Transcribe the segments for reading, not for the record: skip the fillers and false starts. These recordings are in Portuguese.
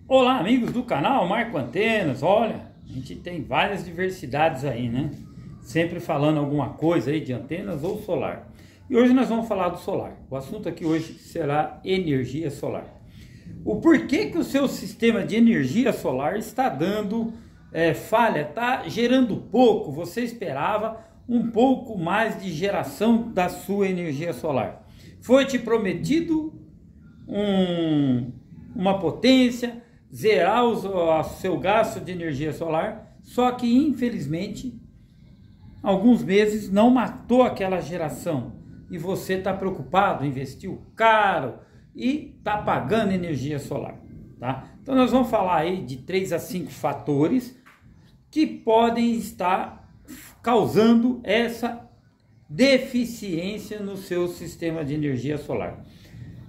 Olá, amigos do canal Marco Antenas. Olha, a gente tem várias diversidades aí, né? Sempre falando alguma coisa aí de antenas ou solar. E hoje nós vamos falar do solar. O assunto aqui hoje será energia solar. O porquê que o seu sistema de energia solar está dando falha, está gerando pouco. Você esperava um pouco mais de geração da sua energia solar. Foi te prometido uma potência, zerar o seu gasto de energia solar, só que infelizmente alguns meses não matou aquela geração e você está preocupado, investiu caro e está pagando energia solar, tá? Então nós vamos falar aí de 3 a 5 fatores que podem estar causando essa deficiência no seu sistema de energia solar.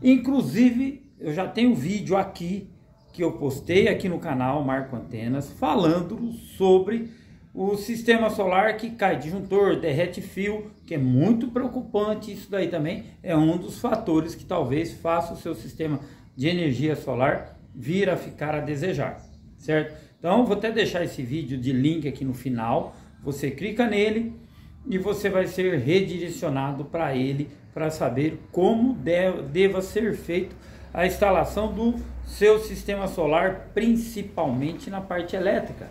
Inclusive, eu já tenho um vídeo aqui que eu postei aqui no canal Marco Antenas falando sobre o sistema solar que cai disjuntor, derrete fio, que é muito preocupante. Isso daí também é um dos fatores que talvez faça o seu sistema de energia solar vir a ficar a desejar, certo? Então, vou até deixar esse vídeo de link aqui no final, você clica nele e você vai ser redirecionado para ele, para saber como deva ser feito a instalação do seu sistema solar, principalmente na parte elétrica,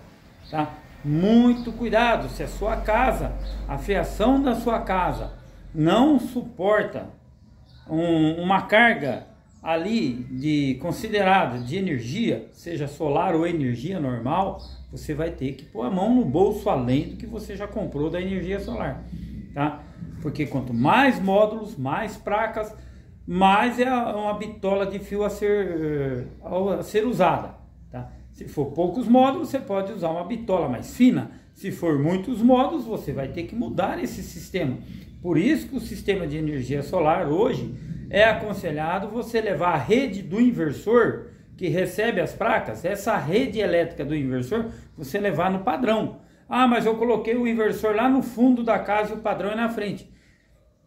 tá? Muito cuidado, se a sua casa, a fiação da sua casa não suporta uma carga ali considerada de energia, seja solar ou energia normal, você vai ter que pôr a mão no bolso além do que você já comprou da energia solar, tá? Porque quanto mais módulos, mais placas, mais é uma bitola de fio a ser usada, tá? Se for poucos módulos, você pode usar uma bitola mais fina. Se for muitos módulos, você vai ter que mudar esse sistema. Por isso que o sistema de energia solar hoje é aconselhado você levar a rede do inversor que recebe as placas, essa rede elétrica do inversor, você levar no padrão. Ah, mas eu coloquei o inversor lá no fundo da casa e o padrão é na frente.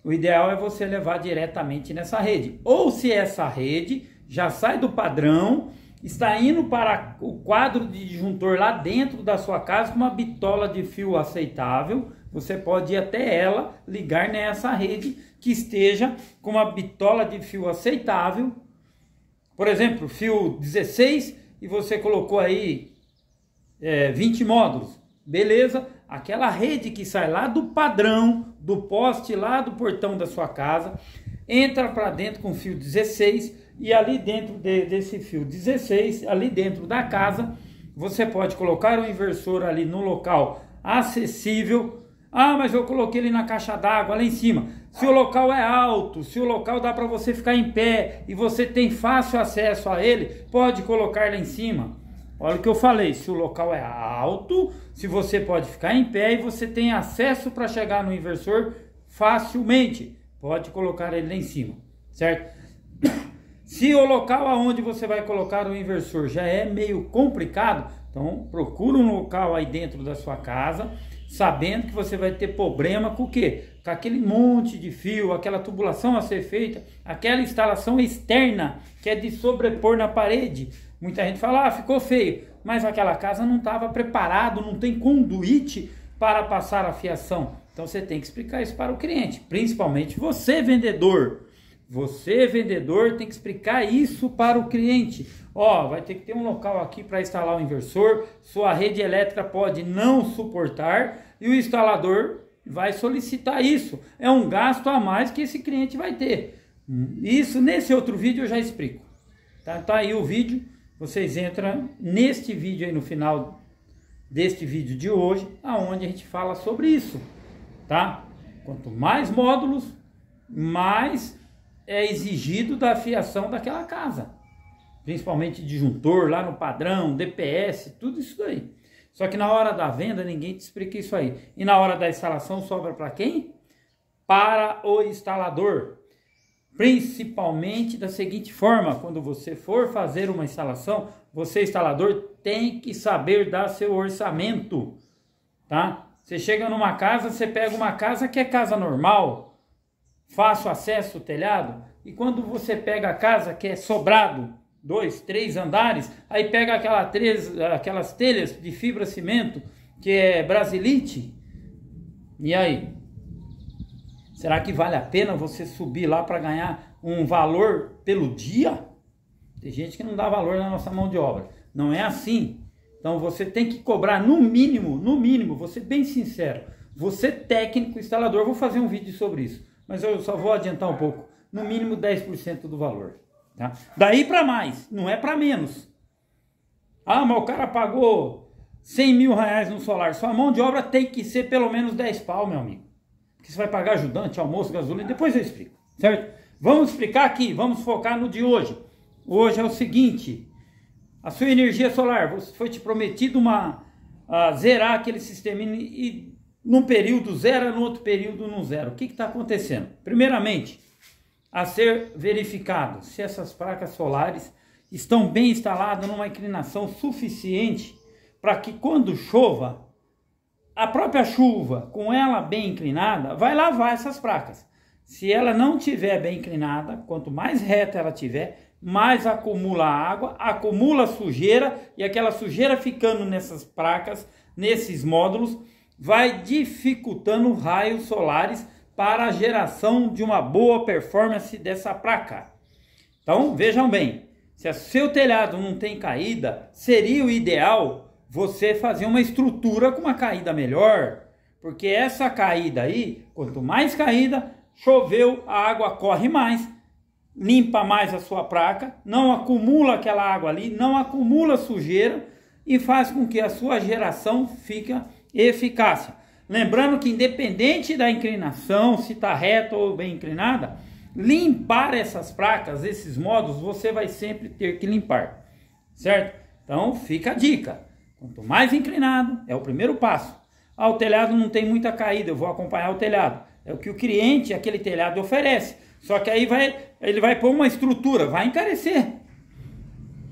O ideal é você levar diretamente nessa rede. Ou se essa rede já sai do padrão, está indo para o quadro de disjuntor lá dentro da sua casa com uma bitola de fio aceitável, você pode ir até ela, ligar nessa rede que esteja com uma bitola de fio aceitável. Por exemplo, fio 16 e você colocou aí 20 módulos. Beleza? Aquela rede que sai lá do padrão, do poste lá do portão da sua casa, entra para dentro com fio 16 e ali dentro desse fio 16, ali dentro da casa, você pode colocar o inversor ali no local acessível. Ah, mas eu coloquei ele na caixa d'água lá em cima. Se o local é alto, se o local dá para você ficar em pé e você tem fácil acesso a ele, pode colocar lá em cima. Olha o que eu falei, se o local é alto, se você pode ficar em pé e você tem acesso para chegar no inversor facilmente, pode colocar ele lá em cima, certo? Se o local aonde você vai colocar o inversor já é meio complicado, então procura um local aí dentro da sua casa, sabendo que você vai ter problema com o quê? Com aquele monte de fio, aquela tubulação a ser feita, aquela instalação externa que é de sobrepor na parede. Muita gente fala, ah, ficou feio, mas aquela casa não estava preparado, não tem conduíte para passar a fiação. Então você tem que explicar isso para o cliente, principalmente você vendedor. Você vendedor tem que explicar isso para o cliente. Ó, vai ter que ter um local aqui para instalar o inversor, sua rede elétrica pode não suportar e o instalador vai solicitar isso. É um gasto a mais que esse cliente vai ter. Isso nesse outro vídeo eu já explico. Tá aí o vídeo. Vocês entram neste vídeo aí no final deste vídeo de hoje, aonde a gente fala sobre isso, tá? Quanto mais módulos, mais é exigido da fiação daquela casa. Principalmente disjuntor, lá no padrão, DPS, tudo isso daí. Só que na hora da venda ninguém te explica isso aí. E na hora da instalação sobra para quem? Para o instalador. Principalmente da seguinte forma, quando você for fazer uma instalação, você instalador tem que saber dar seu orçamento, tá? Você chega numa casa, você pega uma casa que é casa normal, fácil acesso ao telhado, e quando você pega a casa que é sobrado, 2, 3 andares, aí pega aquelas telhas de fibra cimento, que é Brasilite, e aí? Será que vale a pena você subir lá para ganhar um valor pelo dia? Tem gente que não dá valor na nossa mão de obra. Não é assim. Então você tem que cobrar no mínimo, vou ser bem sincero. Você técnico, instalador, vou fazer um vídeo sobre isso. Mas eu só vou adiantar um pouco. No mínimo 10% do valor. Tá? Daí para mais, não é para menos. Ah, mas o cara pagou 100 mil reais no solar. Sua mão de obra tem que ser pelo menos 10 pau, meu amigo. Porque você vai pagar ajudante, almoço, gasolina, depois eu explico, certo? Vamos explicar aqui, vamos focar no de hoje. Hoje é o seguinte, a sua energia solar, foi te prometido zerar aquele sistema e num período zera, no outro período não zera. O que está acontecendo? Primeiramente, a ser verificado se essas placas solares estão bem instaladas numa inclinação suficiente para que quando chova, a própria chuva, com ela bem inclinada, vai lavar essas placas. Se ela não tiver bem inclinada, quanto mais reta ela tiver, mais acumula água, acumula sujeira, e aquela sujeira ficando nessas placas, nesses módulos, vai dificultando raios solares para a geração de uma boa performance dessa placa. Então, vejam bem, se o seu telhado não tem caída, seria o ideal você fazer uma estrutura com uma caída melhor, porque essa caída aí, quanto mais caída, choveu, a água corre mais, limpa mais a sua placa, não acumula aquela água ali, não acumula sujeira e faz com que a sua geração fique eficaz. Lembrando que independente da inclinação, se está reta ou bem inclinada, limpar essas placas, esses módulos, você vai sempre ter que limpar, certo? Então fica a dica. Quanto mais inclinado, é o primeiro passo. Ah, o telhado não tem muita caída, eu vou acompanhar o telhado. É o que o cliente, aquele telhado, oferece. Só que aí ele vai pôr uma estrutura, vai encarecer.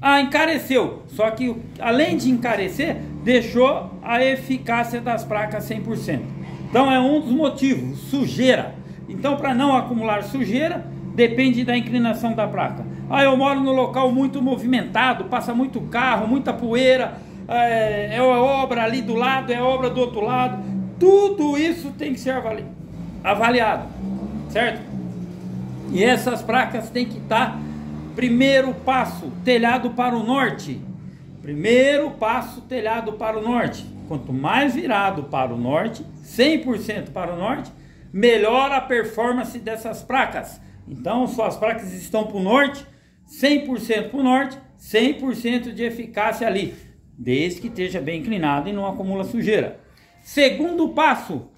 Ah, encareceu. Só que além de encarecer, deixou a eficácia das placas 100%. Então é um dos motivos, sujeira. Então para não acumular sujeira, depende da inclinação da placa. Ah, eu moro num local muito movimentado, passa muito carro, muita poeira, é obra ali do lado, é obra do outro lado. Tudo isso tem que ser avaliado, certo? E essas placas têm que estar, primeiro passo, telhado para o norte. Primeiro passo, telhado para o norte. Quanto mais virado para o norte, 100% para o norte, melhor a performance dessas placas. Então, suas placas estão para o norte, 100% para o norte, 100% de eficácia ali, desde que esteja bem inclinado e não acumula sujeira. Segundo passo,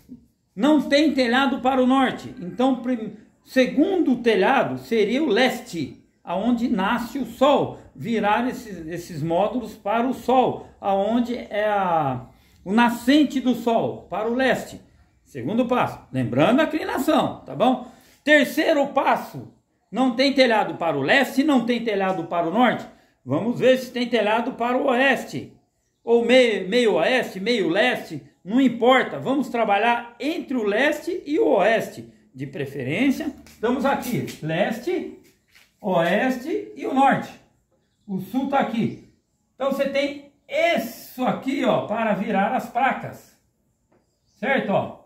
não tem telhado para o norte. Então, segundo telhado seria o leste, aonde nasce o sol. Virar esses módulos para o sol, aonde é o nascente do sol, para o leste. Segundo passo, lembrando a inclinação, tá bom? Terceiro passo, não tem telhado para o leste, não tem telhado para o norte. Vamos ver se tem telhado para o oeste, ou meio oeste, meio leste, não importa. Vamos trabalhar entre o leste e o oeste, de preferência. Estamos aqui, leste, oeste e o norte. O sul está aqui. Então você tem isso aqui, ó, para virar as placas, certo? Ó.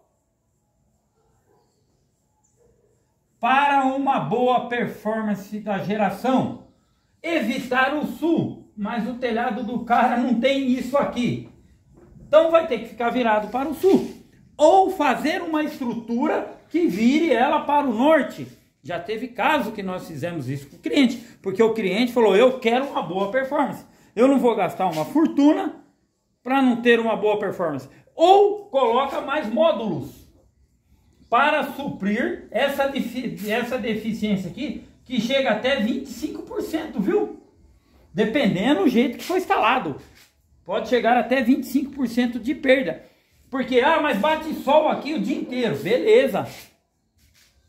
Para uma boa performance da geração, evitar o sul, mas o telhado do cara não tem isso aqui. Então vai ter que ficar virado para o sul. Ou fazer uma estrutura que vire ela para o norte. Já teve caso que nós fizemos isso com o cliente, porque o cliente falou, eu quero uma boa performance. Eu não vou gastar uma fortuna para não ter uma boa performance. Ou coloca mais módulos para suprir essa deficiência aqui, que chega até 25%, viu? Dependendo do jeito que foi instalado. Pode chegar até 25% de perda. Porque, mas bate sol aqui o dia inteiro. Beleza.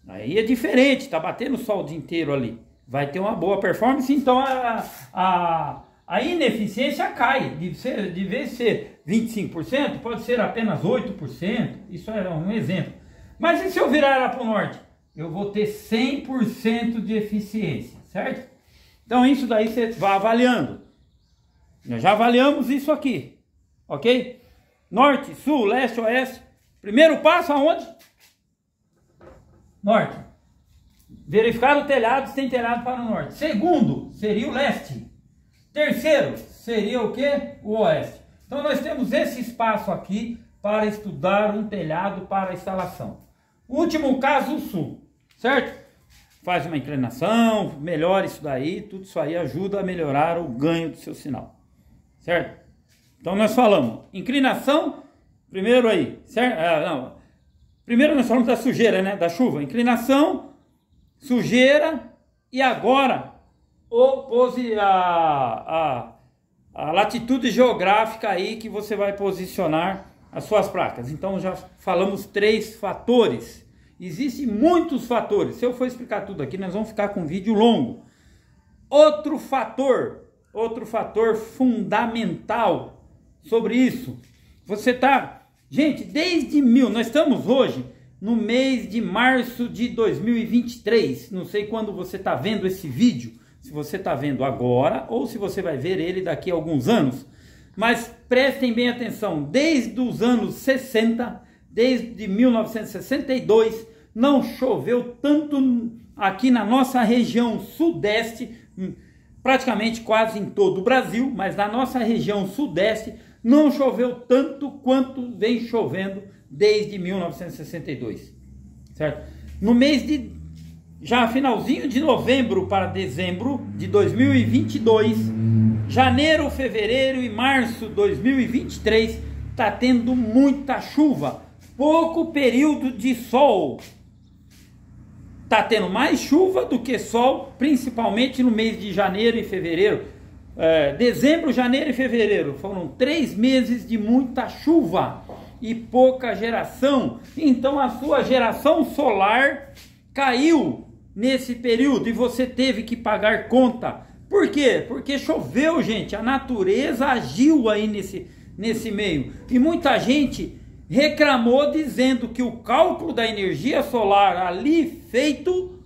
Aí é diferente, tá batendo sol o dia inteiro ali. Vai ter uma boa performance, então a ineficiência cai. De vez de ser 25%, pode ser apenas 8%. Isso é um exemplo. Mas e se eu virar ela para o norte? Eu vou ter 100% de eficiência, certo? Então isso daí você vai avaliando. Nós já avaliamos isso aqui, ok? Norte, sul, leste, oeste. Primeiro passo aonde? Norte. Verificar o telhado se tem telhado para o norte. Segundo, seria o leste. Terceiro, seria o quê? O oeste. Então nós temos esse espaço aqui para estudar um telhado para a instalação. Último caso, o sul, certo? Faz uma inclinação, melhora isso daí, tudo isso aí ajuda a melhorar o ganho do seu sinal, certo? Então nós falamos, inclinação, primeiro aí, certo? Primeiro nós falamos da sujeira, né? Da chuva, inclinação, sujeira e agora a latitude geográfica aí que você vai posicionar as suas placas. Então já falamos 3 fatores. Existem muitos fatores. Se eu for explicar tudo aqui, nós vamos ficar com um vídeo longo. Outro fator fundamental sobre isso. Gente, nós estamos hoje no mês de março de 2023. Não sei quando você está vendo esse vídeo. Se você está vendo agora ou se você vai ver ele daqui a alguns anos. Mas prestem bem atenção, desde os anos 60, desde 1962, não choveu tanto aqui na nossa região sudeste, praticamente quase em todo o Brasil, mas na nossa região sudeste não choveu tanto quanto vem chovendo desde 1962, certo? No mês já finalzinho de novembro para dezembro de 2022, janeiro, fevereiro e março de 2023, está tendo muita chuva, pouco período de sol. Está tendo mais chuva do que sol, principalmente no mês de janeiro e fevereiro. Dezembro, janeiro e fevereiro foram 3 meses de muita chuva e pouca geração. Então a sua geração solar caiu nesse período e você teve que pagar conta. Por quê? Porque choveu, gente. A natureza agiu aí nesse meio. E muita gente reclamou dizendo que o cálculo da energia solar ali feito,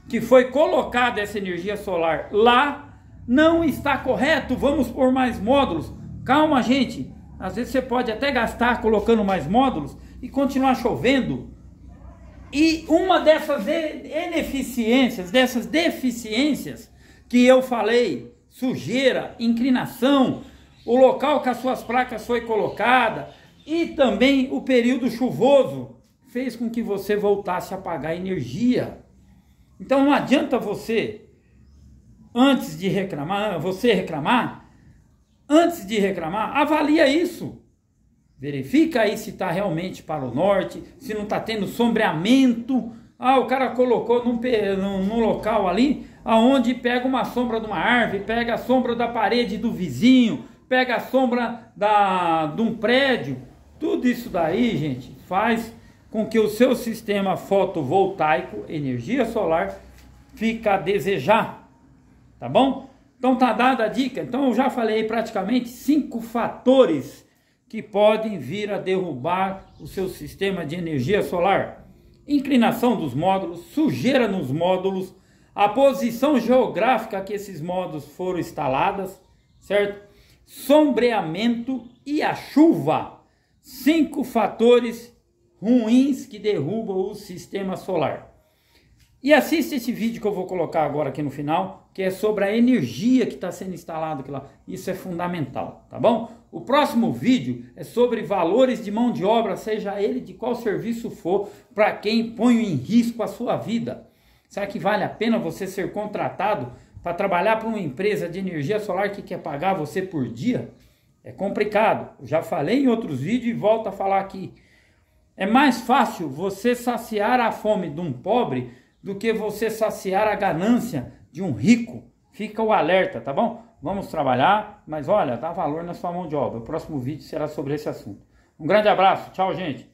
que foi colocada essa energia solar lá, não está correto. Vamos pôr mais módulos. Calma, gente. Às vezes você pode até gastar colocando mais módulos e continuar chovendo. E uma dessas ineficiências, dessas deficiências que eu falei, sujeira, inclinação, o local que as suas placas foi colocada e também o período chuvoso fez com que você voltasse a pagar energia. Então não adianta você, antes de reclamar, avalia isso. Verifica aí se está realmente para o norte, se não está tendo sombreamento. O cara colocou num local ali, aonde pega uma sombra de uma árvore, pega a sombra da parede do vizinho, pega a sombra de um prédio. Tudo isso daí, gente, faz com que o seu sistema fotovoltaico, energia solar, fique a desejar. Tá bom? Então tá dada a dica. Então eu já falei praticamente 5 fatores que podem vir a derrubar o seu sistema de energia solar. Inclinação dos módulos, sujeira nos módulos, a posição geográfica que esses módulos foram instaladas, certo? Sombreamento e a chuva. 5 fatores ruins que derrubam o sistema solar. E assista esse vídeo que eu vou colocar agora aqui no final, que é sobre a energia que está sendo instalada aqui lá. Isso é fundamental, tá bom? O próximo vídeo é sobre valores de mão de obra, seja ele de qual serviço for, para quem põe em risco a sua vida. Será que vale a pena você ser contratado para trabalhar para uma empresa de energia solar que quer pagar você por dia? É complicado. Eu já falei em outros vídeos e volto a falar aqui. É mais fácil você saciar a fome de um pobre do que você saciar a ganância de um rico. Fica o alerta, tá bom? Vamos trabalhar, mas olha, dá valor na sua mão de obra. O próximo vídeo será sobre esse assunto. Um grande abraço, tchau, gente!